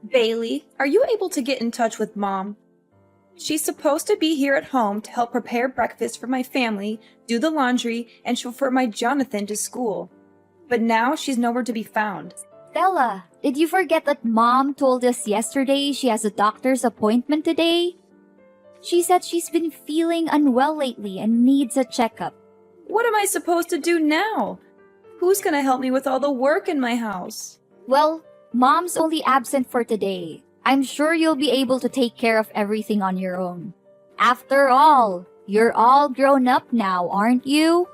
Bailey, are you able to get in touch with Mom? She's supposed to be here at home to help prepare breakfast for my family, do the laundry, and chauffeur my Jonathan to school. But now she's nowhere to be found. Stella, did you forget that Mom told us yesterday she has a doctor's appointment today? She said she's been feeling unwell lately and needs a checkup. What am I supposed to do now? Who's gonna help me with all the work in my house? Well, Mom's only absent for today. I'm sure you'll be able to take care of everything on your own. After all, you're all grown up now, aren't you?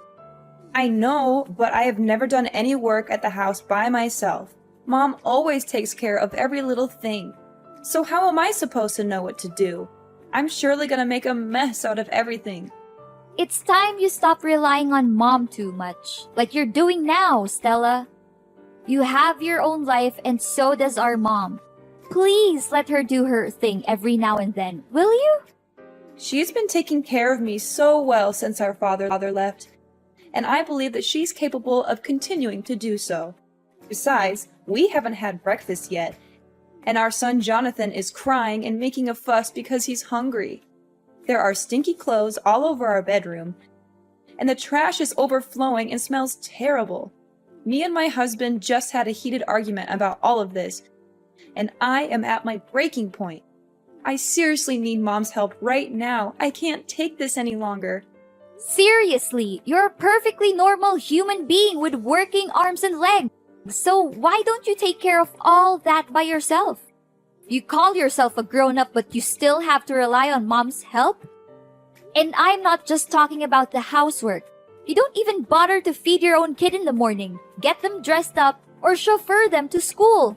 I know, but I have never done any work at the house by myself. Mom always takes care of every little thing. So how am I supposed to know what to do? I'm surely gonna make a mess out of everything. It's time you stop relying on Mom too much, like you're doing now, Stella. You have your own life and so does our mom. Please let her do her thing every now and then, will you? She's been taking care of me so well since our father left, and I believe that she's capable of continuing to do so. Besides, we haven't had breakfast yet, and our son Jonathan is crying and making a fuss because he's hungry. There are stinky clothes all over our bedroom, and the trash is overflowing and smells terrible. Me and my husband just had a heated argument about all of this, and I am at my breaking point. I seriously need Mom's help right now. I can't take this any longer. Seriously, you're a perfectly normal human being with working arms and legs. So why don't you take care of all that by yourself? You call yourself a grown-up but you still have to rely on Mom's help? And I'm not just talking about the housework. You don't even bother to feed your own kid in the morning, get them dressed up, or chauffeur them to school.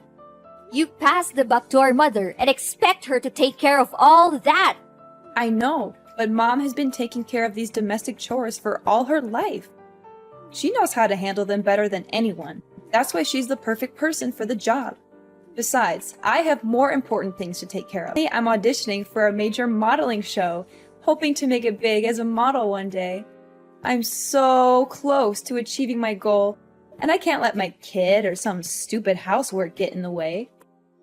You pass the buck to our mother and expect her to take care of all that. I know, but Mom has been taking care of these domestic chores for all her life. She knows how to handle them better than anyone. That's why she's the perfect person for the job. Besides, I have more important things to take care of. I'm auditioning for a major modeling show, hoping to make it big as a model one day. I'm so close to achieving my goal, and I can't let my kid or some stupid housework get in the way.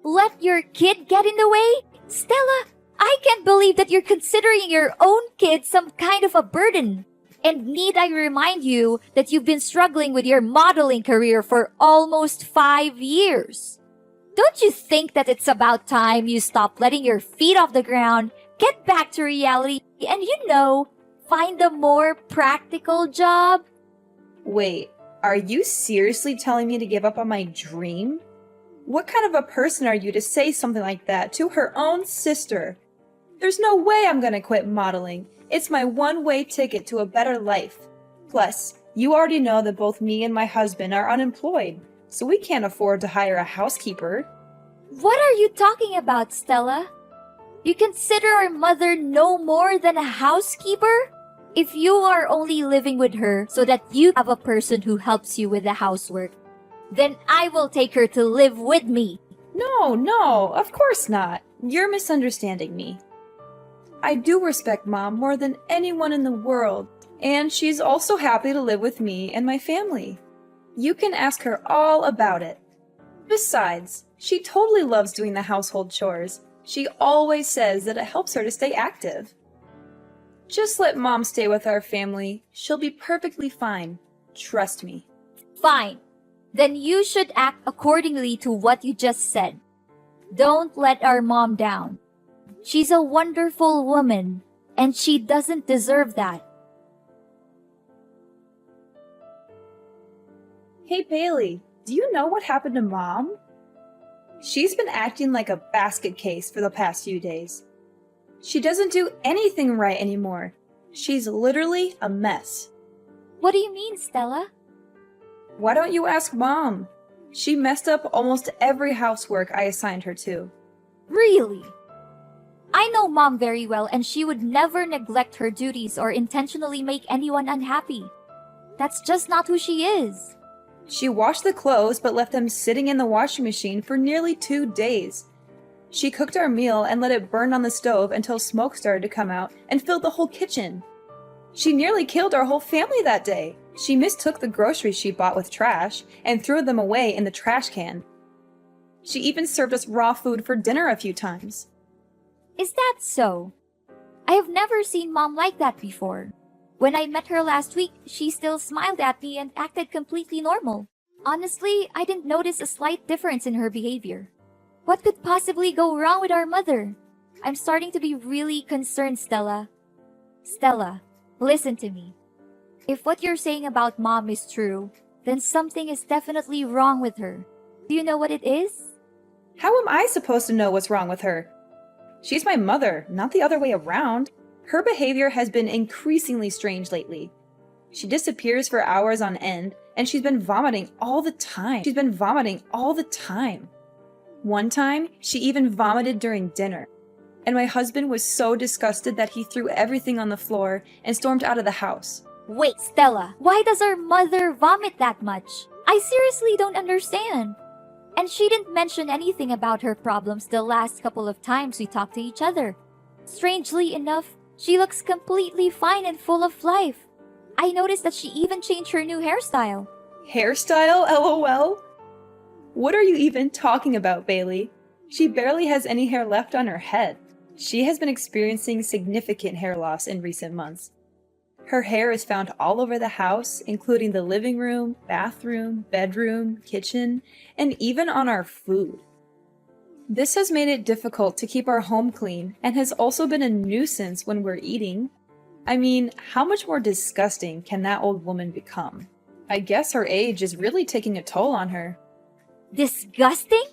Let your kid get in the way? Stella, I can't believe that you're considering your own kid some kind of a burden. And need I remind you that you've been struggling with your modeling career for almost 5 years? Don't you think that it's about time you stop letting your feet off the ground, get back to reality, and find a more practical job? Wait, are you seriously telling me to give up on my dream? What kind of a person are you to say something like that to her own sister? There's no way I'm gonna quit modeling. It's my one-way ticket to a better life. Plus, you already know that both me and my husband are unemployed, so we can't afford to hire a housekeeper. What are you talking about, Stella? You consider our mother no more than a housekeeper? If you are only living with her so that you have a person who helps you with the housework, then I will take her to live with me. No, of course not. You're misunderstanding me. I do respect Mom more than anyone in the world, and she's also happy to live with me and my family. You can ask her all about it. Besides, she totally loves doing the household chores. She always says that it helps her to stay active. Just let Mom stay with our family. She'll be perfectly fine. Trust me. Fine. Then you should act accordingly to what you just said. Don't let our mom down. She's a wonderful woman, and she doesn't deserve that. Hey Bailey, do you know what happened to Mom? She's been acting like a basket case for the past few days. She doesn't do anything right anymore. She's literally a mess. What do you mean, Stella? Why don't you ask Mom? She messed up almost every housework I assigned her to. Really? I know Mom very well, and she would never neglect her duties or intentionally make anyone unhappy. That's just not who she is. She washed the clothes but left them sitting in the washing machine for nearly 2 days. She cooked our meal and let it burn on the stove until smoke started to come out and filled the whole kitchen. She nearly killed our whole family that day. She mistook the groceries she bought with trash and threw them away in the trash can. She even served us raw food for dinner a few times. Is that so? I have never seen Mom like that before. When I met her last week, she still smiled at me and acted completely normal. Honestly, I didn't notice a slight difference in her behavior. What could possibly go wrong with our mother? I'm starting to be really concerned, Stella. Stella, listen to me. If what you're saying about Mom is true, then something is definitely wrong with her. Do you know what it is? How am I supposed to know what's wrong with her? She's my mother, not the other way around. Her behavior has been increasingly strange lately. She disappears for hours on end, and she's been vomiting all the time. One time, she even vomited during dinner. And my husband was so disgusted that he threw everything on the floor and stormed out of the house. Wait, Stella, why does our mother vomit that much? I seriously don't understand. And she didn't mention anything about her problems the last couple of times we talked to each other. Strangely enough, she looks completely fine and full of life. I noticed that she even changed her new hairstyle. Hairstyle, LOL? What are you even talking about, Bailey? She barely has any hair left on her head. She has been experiencing significant hair loss in recent months. Her hair is found all over the house, including the living room, bathroom, bedroom, kitchen, and even on our food. This has made it difficult to keep our home clean and has also been a nuisance when we're eating. I mean, how much more disgusting can that old woman become? I guess her age is really taking a toll on her. Disgusting?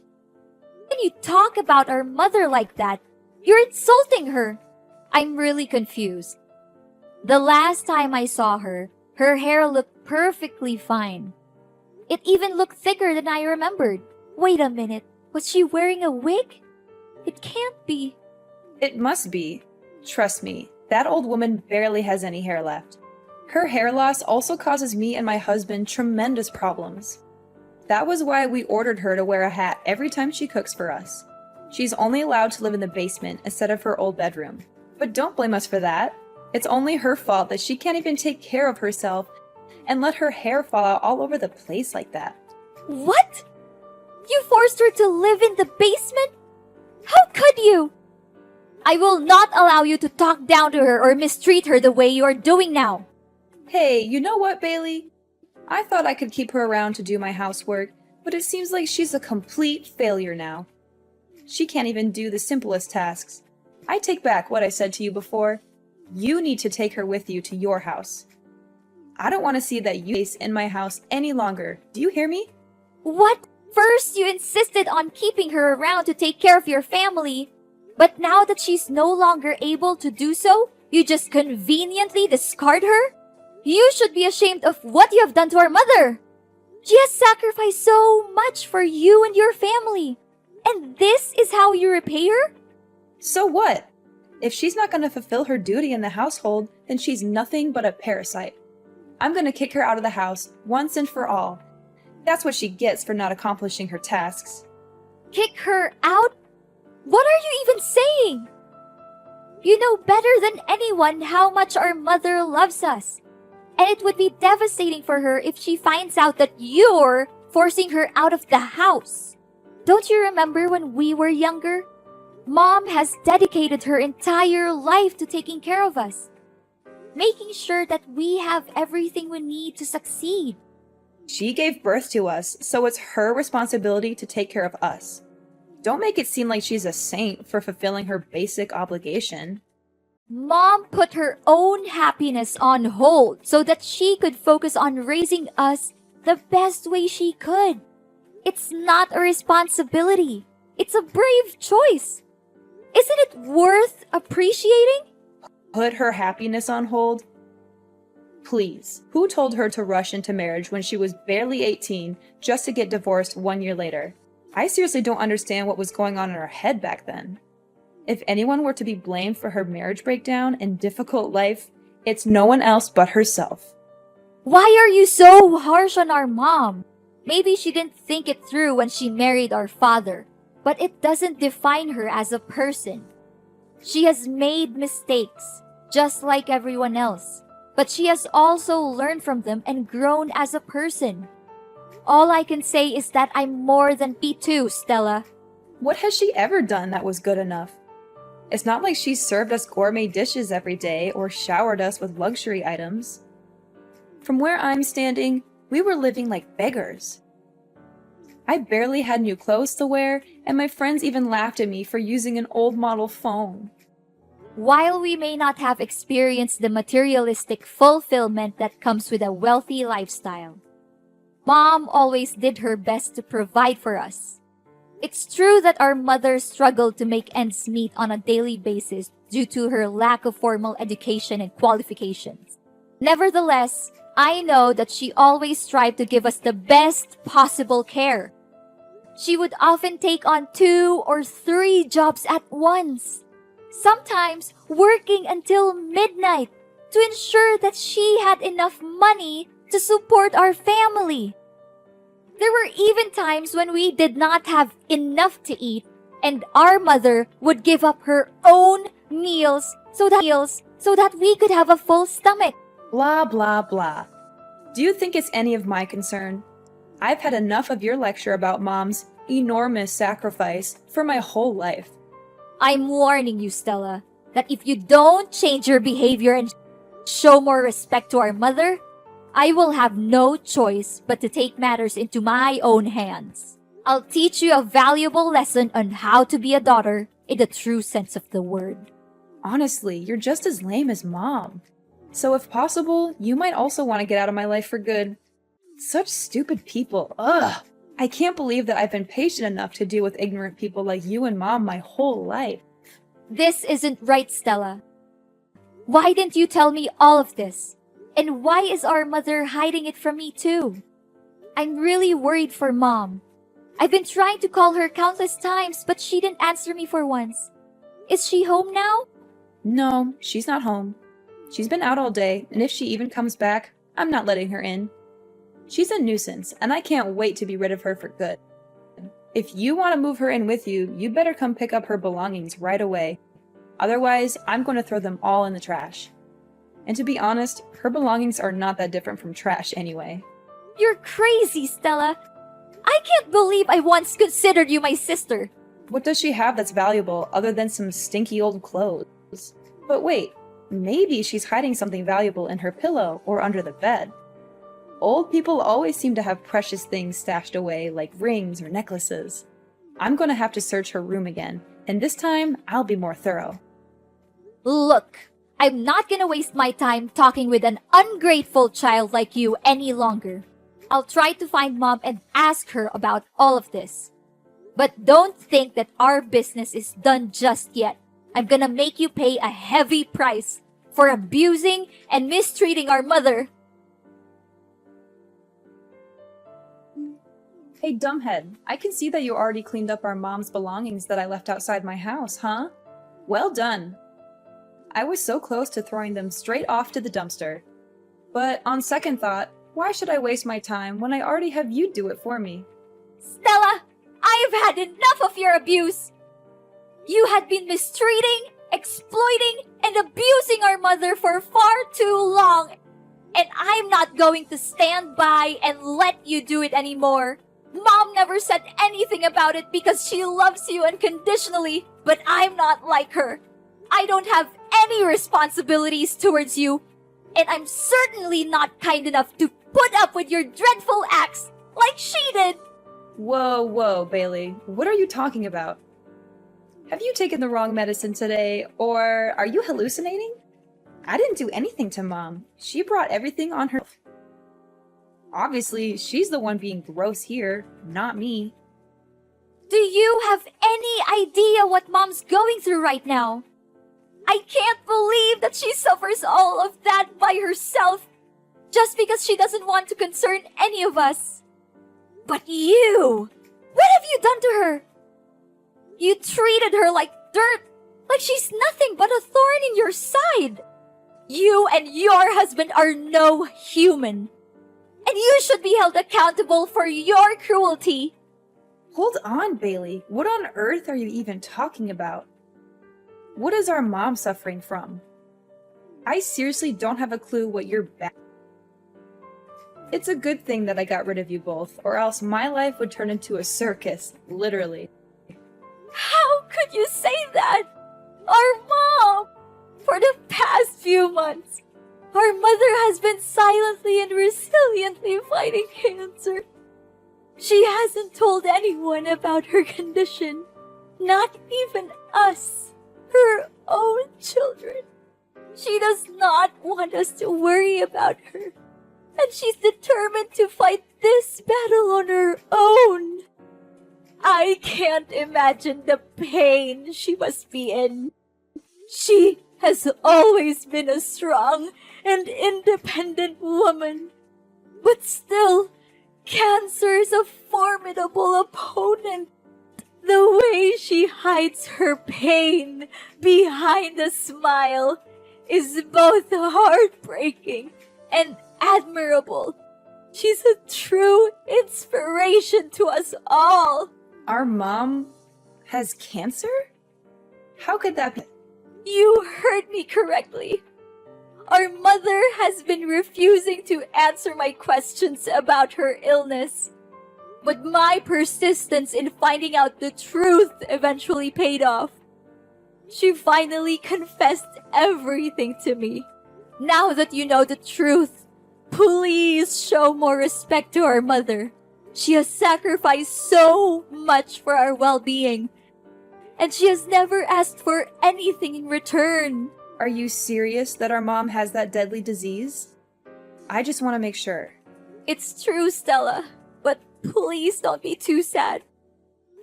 When you talk about our mother like that, you're insulting her. I'm really confused. The last time I saw her, her hair looked perfectly fine. It even looked thicker than I remembered. Wait a minute, was she wearing a wig? It can't be. It must be. Trust me, that old woman barely has any hair left. Her hair loss also causes me and my husband tremendous problems. That was why we ordered her to wear a hat every time she cooks for us. She's only allowed to live in the basement instead of her old bedroom. But don't blame us for that. It's only her fault that she can't even take care of herself and let her hair fall out all over the place like that. What? You forced her to live in the basement? How could you? I will not allow you to talk down to her or mistreat her the way you are doing now. Hey, you know what, Bailey? I thought I could keep her around to do my housework, but it seems like she's a complete failure now. She can't even do the simplest tasks. I take back what I said to you before. You need to take her with you to your house. I don't want to see that you in my house any longer. Do you hear me? What? First, you insisted on keeping her around to take care of your family. But now that she's no longer able to do so, you just conveniently discard her? You should be ashamed of what you have done to our mother. She has sacrificed so much for you and your family. And this is how you repay her? So what? If she's not going to fulfill her duty in the household, then she's nothing but a parasite. I'm going to kick her out of the house once and for all. That's what she gets for not accomplishing her tasks. Kick her out? What are you even saying? You know better than anyone how much our mother loves us. And it would be devastating for her if she finds out that you're forcing her out of the house. Don't you remember when we were younger? Mom has dedicated her entire life to taking care of us, making sure that we have everything we need to succeed. She gave birth to us, so it's her responsibility to take care of us. Don't make it seem like she's a saint for fulfilling her basic obligation. Mom put her own happiness on hold so that she could focus on raising us the best way she could. It's not a responsibility. It's a brave choice. Isn't it worth appreciating? Put her happiness on hold? Please, who told her to rush into marriage when she was barely 18 just to get divorced 1 year later? I seriously don't understand what was going on in her head back then. If anyone were to be blamed for her marriage breakdown and difficult life, it's no one else but herself. Why are you so harsh on our mom? Maybe she didn't think it through when she married our father, but it doesn't define her as a person. She has made mistakes, just like everyone else, but she has also learned from them and grown as a person. All I can say is that I'm more than P2, Stella. What has she ever done that was good enough? It's not like she's served us gourmet dishes every day or showered us with luxury items. From where I'm standing, we were living like beggars. I barely had new clothes to wear, and my friends even laughed at me for using an old model phone. While we may not have experienced the materialistic fulfillment that comes with a wealthy lifestyle, Mom always did her best to provide for us. It's true that our mother struggled to make ends meet on a daily basis due to her lack of formal education and qualifications. Nevertheless, I know that she always strived to give us the best possible care. She would often take on 2 or 3 jobs at once, sometimes working until midnight to ensure that she had enough money to support our family. There were even times when we did not have enough to eat, and our mother would give up her own meals so that we could have a full stomach. Blah, blah, blah. Do you think it's any of my concern? I've had enough of your lecture about Mom's enormous sacrifice for my whole life. I'm warning you, Stella, that if you don't change your behavior and show more respect to our mother, I will have no choice but to take matters into my own hands. I'll teach you a valuable lesson on how to be a daughter in the true sense of the word. Honestly, you're just as lame as Mom. So if possible, you might also want to get out of my life for good. Such stupid people. Ugh! I can't believe that I've been patient enough to deal with ignorant people like you and Mom my whole life. This isn't right, Stella. Why didn't you tell me all of this? And why is our mother hiding it from me too? I'm really worried for Mom. I've been trying to call her countless times, but she didn't answer me for once. Is she home now? No, she's not home. She's been out all day, and if she even comes back, I'm not letting her in. She's a nuisance, and I can't wait to be rid of her for good. If you want to move her in with you, you better come pick up her belongings right away. Otherwise, I'm going to throw them all in the trash. And to be honest, her belongings are not that different from trash anyway. You're crazy, Stella. I can't believe I once considered you my sister. What does she have that's valuable other than some stinky old clothes? But wait, maybe she's hiding something valuable in her pillow or under the bed. Old people always seem to have precious things stashed away, like rings or necklaces. I'm going to have to search her room again, and this time I'll be more thorough. Look, I'm not gonna waste my time talking with an ungrateful child like you any longer. I'll try to find Mom and ask her about all of this. But don't think that our business is done just yet. I'm gonna make you pay a heavy price for abusing and mistreating our mother. Hey, dumbhead, I can see that you already cleaned up our Mom's belongings that I left outside my house, huh? Well done. I was so close to throwing them straight off to the dumpster. But on second thought, why should I waste my time when I already have you do it for me? Stella, I've had enough of your abuse. You had been mistreating, exploiting, and abusing our mother for far too long. And I'm not going to stand by and let you do it anymore. Mom never said anything about it because she loves you unconditionally, but I'm not like her. I don't have any responsibilities towards you, and I'm certainly not kind enough to put up with your dreadful acts like she did. Whoa, Bailey. What are you talking about? Have you taken the wrong medicine today, or are you hallucinating? I didn't do anything to Mom. She brought everything on her. Obviously, she's the one being gross here, not me. Do you have any idea what Mom's going through right now? I can't believe that she suffers all of that by herself just because she doesn't want to concern any of us. But you! What have you done to her? You treated her like dirt, like she's nothing but a thorn in your side. You and your husband are no human, and you should be held accountable for your cruelty. Hold on, Bailey. What on earth are you even talking about? What is our Mom suffering from? I seriously don't have a clue what you're It's a good thing that I got rid of you both, or else my life would turn into a circus, literally. How could you say that? Our mom! For the past few months, our mother has been silently and resiliently fighting cancer. She hasn't told anyone about her condition, not even us, her own children. She does not want us to worry about her, and she's determined to fight this battle on her own. I can't imagine the pain she must be in. She has always been a strong and independent woman, but still, cancer is a formidable opponent. The way she hides her pain behind a smile is both heartbreaking and admirable. She's a true inspiration to us all. Our mom has cancer? How could that be? You heard me correctly. Our mother has been refusing to answer my questions about her illness. But my persistence in finding out the truth eventually paid off. She finally confessed everything to me. Now that you know the truth, please show more respect to our mother. She has sacrificed so much for our well-being, and she has never asked for anything in return. Are you serious that our mom has that deadly disease? I just want to make sure. It's true, Stella, but please don't be too sad.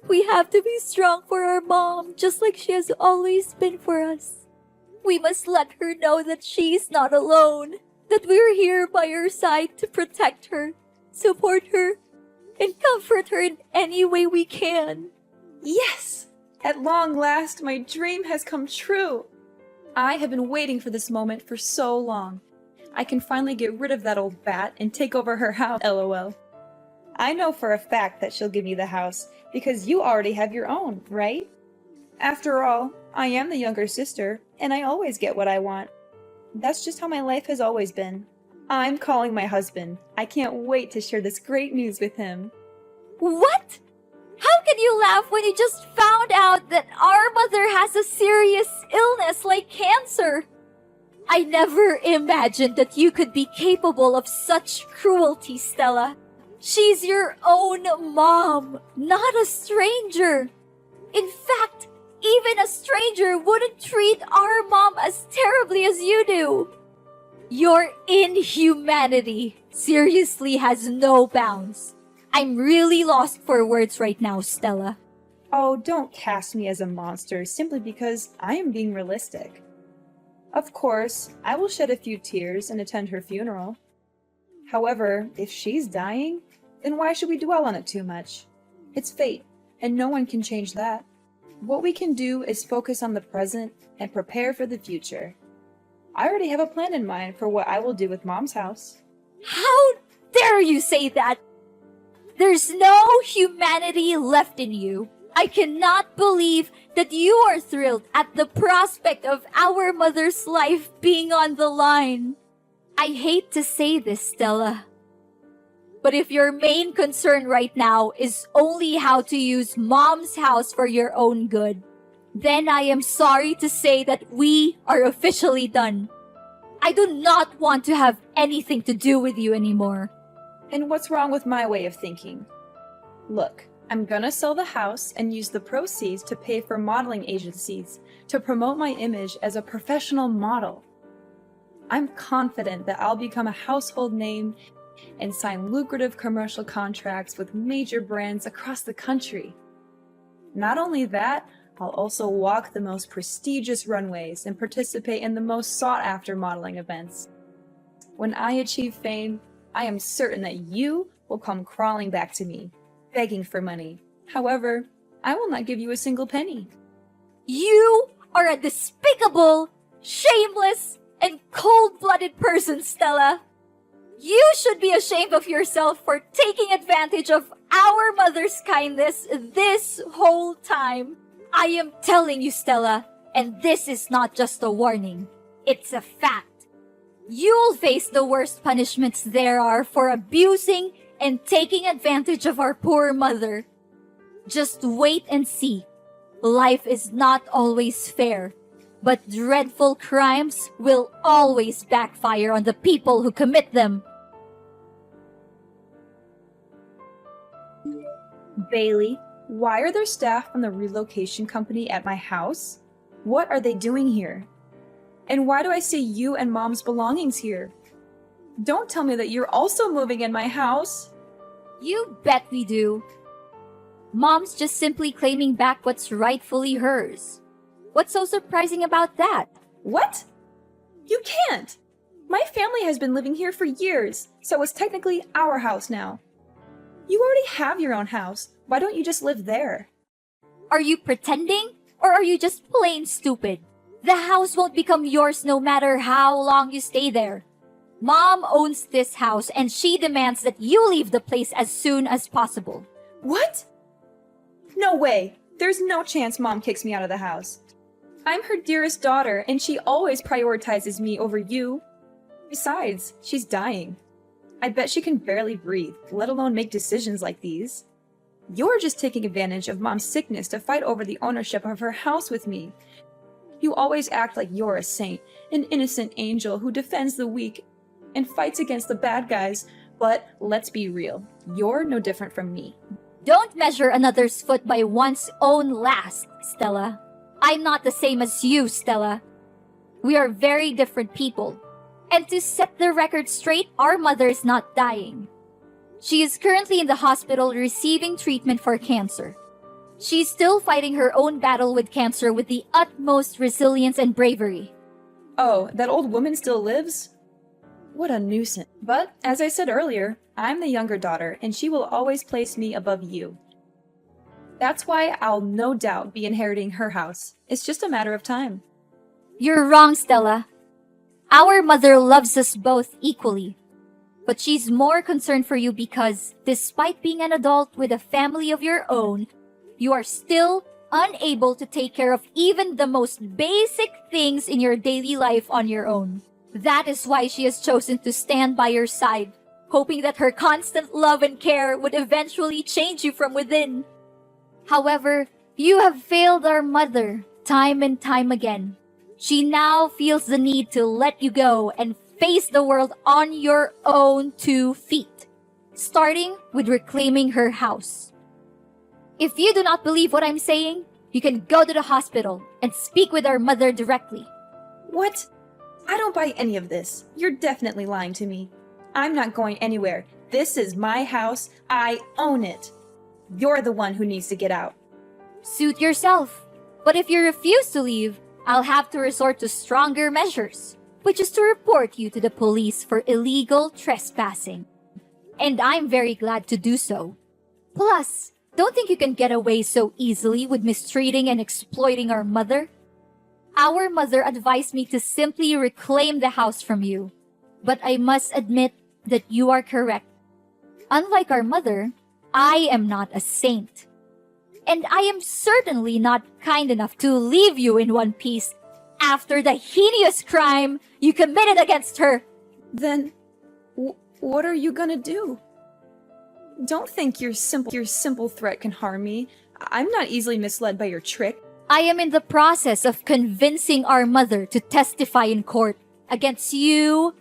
We have to be strong for our mom, just like she has always been for us. We must let her know that she's not alone, that we're here by her side to protect her, support her, and comfort her in any way we can. Yes! At long last, my dream has come true. I have been waiting for this moment for so long. I can finally get rid of that old bat and take over her house, lol. I know for a fact that she'll give me the house, because you already have your own, right? After all, I am the younger sister, and I always get what I want. That's just how my life has always been. I'm calling my husband. I can't wait to share this great news with him. What? How can you laugh when you just found out that our mother has a serious illness like cancer? I never imagined that you could be capable of such cruelty, Stella. She's your own mom, not a stranger. In fact, even a stranger wouldn't treat our mom as terribly as you do. Your inhumanity seriously has no bounds. I'm really lost for words right now, Stella. Oh, don't cast me as a monster simply because I am being realistic. Of course, I will shed a few tears and attend her funeral. However, if she's dying, then why should we dwell on it too much? It's fate, and no one can change that. What we can do is focus on the present and prepare for the future. I already have a plan in mind for what I will do with Mom's house. How dare you say that? There's no humanity left in you. I cannot believe that you are thrilled at the prospect of our mother's life being on the line. I hate to say this, Stella, but if your main concern right now is only how to use Mom's house for your own good, then I am sorry to say that we are officially done. I do not want to have anything to do with you anymore. And what's wrong with my way of thinking? Look, I'm gonna sell the house and use the proceeds to pay for modeling agencies to promote my image as a professional model. I'm confident that I'll become a household name and sign lucrative commercial contracts with major brands across the country. Not only that, I'll also walk the most prestigious runways and participate in the most sought-after modeling events. When I achieve fame, I am certain that you will come crawling back to me, begging for money. However, I will not give you a single penny. You are a despicable, shameless, and cold-blooded person, Stella. You should be ashamed of yourself for taking advantage of our mother's kindness this whole time. I am telling you, Stella, and this is not just a warning. It's a fact. You'll face the worst punishments there are for abusing and taking advantage of our poor mother. Just wait and see. Life is not always fair, but dreadful crimes will always backfire on the people who commit them. Bailey, why are there staff from the relocation company at my house? What are they doing here? And why do I see you and Mom's belongings here? Don't tell me that you're also moving in my house. You bet we do. Mom's just simply claiming back what's rightfully hers. What's so surprising about that? What? You can't! My family has been living here for years, so it's technically our house now. You already have your own house. Why don't you just live there? Are you pretending? Or are you just plain stupid? The house won't become yours no matter how long you stay there. Mom owns this house and she demands that you leave the place as soon as possible. What? No way! There's no chance Mom kicks me out of the house. I'm her dearest daughter, and she always prioritizes me over you. Besides, she's dying. I bet she can barely breathe, let alone make decisions like these. You're just taking advantage of Mom's sickness to fight over the ownership of her house with me. You always act like you're a saint, an innocent angel who defends the weak and fights against the bad guys, but let's be real, you're no different from me. Don't measure another's foot by one's own last, Stella. I'm not the same as you, Stella. We are very different people. And to set the record straight, our mother is not dying. She is currently in the hospital receiving treatment for cancer. She's still fighting her own battle with cancer with the utmost resilience and bravery. Oh, that old woman still lives? What a nuisance. But, as I said earlier, I'm the younger daughter, and she will always place me above you. That's why I'll no doubt be inheriting her house. It's just a matter of time. You're wrong, Stella. Our mother loves us both equally. But she's more concerned for you because, despite being an adult with a family of your own, you are still unable to take care of even the most basic things in your daily life on your own. That is why she has chosen to stand by your side, hoping that her constant love and care would eventually change you from within. However, you have failed our mother time and time again. She now feels the need to let you go and face the world on your own 2 feet, starting with reclaiming her house. If you do not believe what I'm saying, you can go to the hospital and speak with our mother directly. What? I don't buy any of this. You're definitely lying to me. I'm not going anywhere. This is my house. I own it. You're the one who needs to get out. Suit yourself. But if you refuse to leave, I'll have to resort to stronger measures, which is to report you to the police for illegal trespassing. And I'm very glad to do so. Plus, don't think you can get away so easily with mistreating and exploiting our mother. Our mother advised me to simply reclaim the house from you. But I must admit that you are correct. Unlike our mother, I am not a saint. And I am certainly not kind enough to leave you in one piece after the heinous crime you committed against her. Then, what are you gonna do? Don't think your simple threat can harm me. I'm not easily misled by your trick. I am in the process of convincing our mother to testify in court against you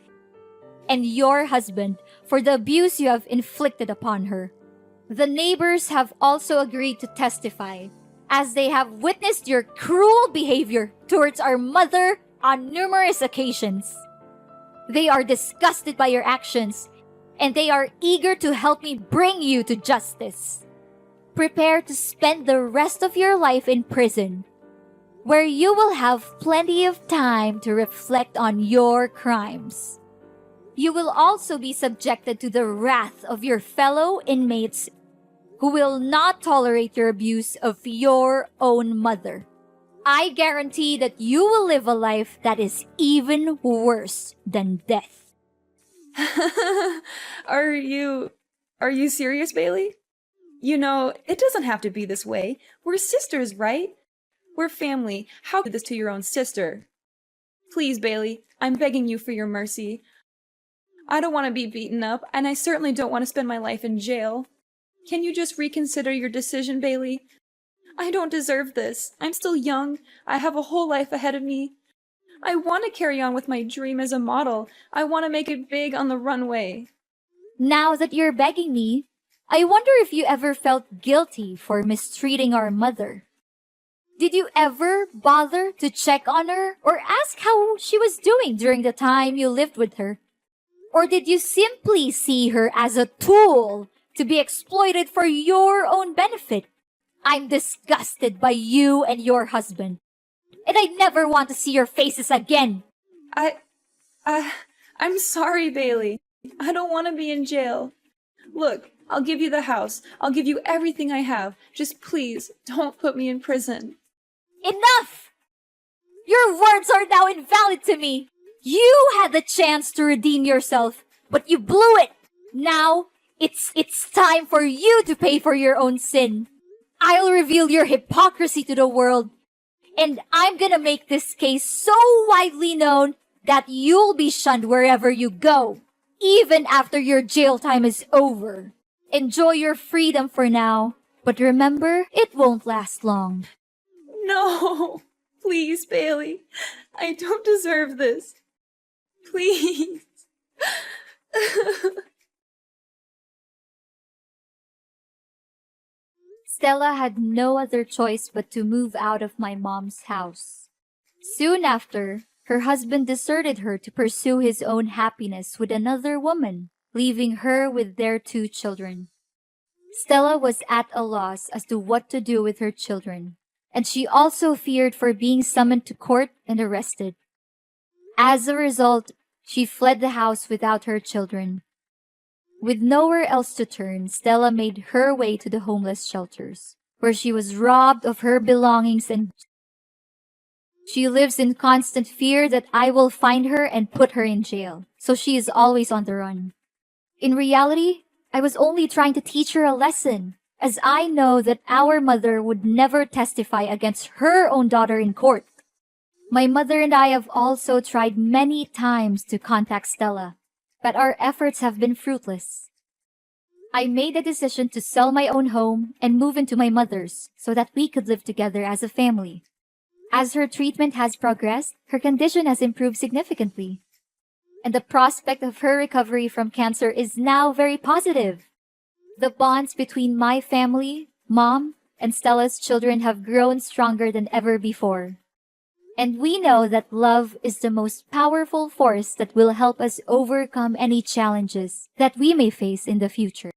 and your husband for the abuse you have inflicted upon her. The neighbors have also agreed to testify, as they have witnessed your cruel behavior towards our mother on numerous occasions. They are disgusted by your actions, and they are eager to help me bring you to justice. Prepare to spend the rest of your life in prison, where you will have plenty of time to reflect on your crimes. You will also be subjected to the wrath of your fellow inmates who will not tolerate your abuse of your own mother. I guarantee that you will live a life that is even worse than death. Are you serious, Bailey? You know, it doesn't have to be this way. We're sisters, right? We're family. How could you do this to your own sister? Please, Bailey, I'm begging you for your mercy. I don't want to be beaten up, and I certainly don't want to spend my life in jail. Can you just reconsider your decision, Bailey? I don't deserve this. I'm still young. I have a whole life ahead of me. I want to carry on with my dream as a model. I want to make it big on the runway. Now that you're begging me, I wonder if you ever felt guilty for mistreating our mother. Did you ever bother to check on her or ask how she was doing during the time you lived with her? Or did you simply see her as a tool to be exploited for your own benefit? I'm disgusted by you and your husband, and I never want to see your faces again. I'm sorry, Bailey. I don't want to be in jail. Look, I'll give you the house. I'll give you everything I have. Just please, don't put me in prison. Enough! Your words are now invalid to me. You had the chance to redeem yourself, but you blew it. Now, it's time for you to pay for your own sin. I'll reveal your hypocrisy to the world, and I'm gonna make this case so widely known that you'll be shunned wherever you go, even after your jail time is over. Enjoy your freedom for now, but remember, it won't last long. No, please, Bailey. I don't deserve this. Please. Stella had no other choice but to move out of my mom's house. Soon after, her husband deserted her to pursue his own happiness with another woman, leaving her with their 2 children. Stella was at a loss as to what to do with her children, and she also feared for being summoned to court and arrested. As a result, she fled the house without her children. With nowhere else to turn, Stella made her way to the homeless shelters, where she was robbed of her belongings, and she lives in constant fear that I will find her and put her in jail, so she is always on the run. In reality, I was only trying to teach her a lesson, as I know that our mother would never testify against her own daughter in court. My mother and I have also tried many times to contact Stella, but our efforts have been fruitless. I made the decision to sell my own home and move into my mother's so that we could live together as a family. As her treatment has progressed, her condition has improved significantly, and the prospect of her recovery from cancer is now very positive. The bonds between my family, Mom, and Stella's children have grown stronger than ever before. And we know that love is the most powerful force that will help us overcome any challenges that we may face in the future.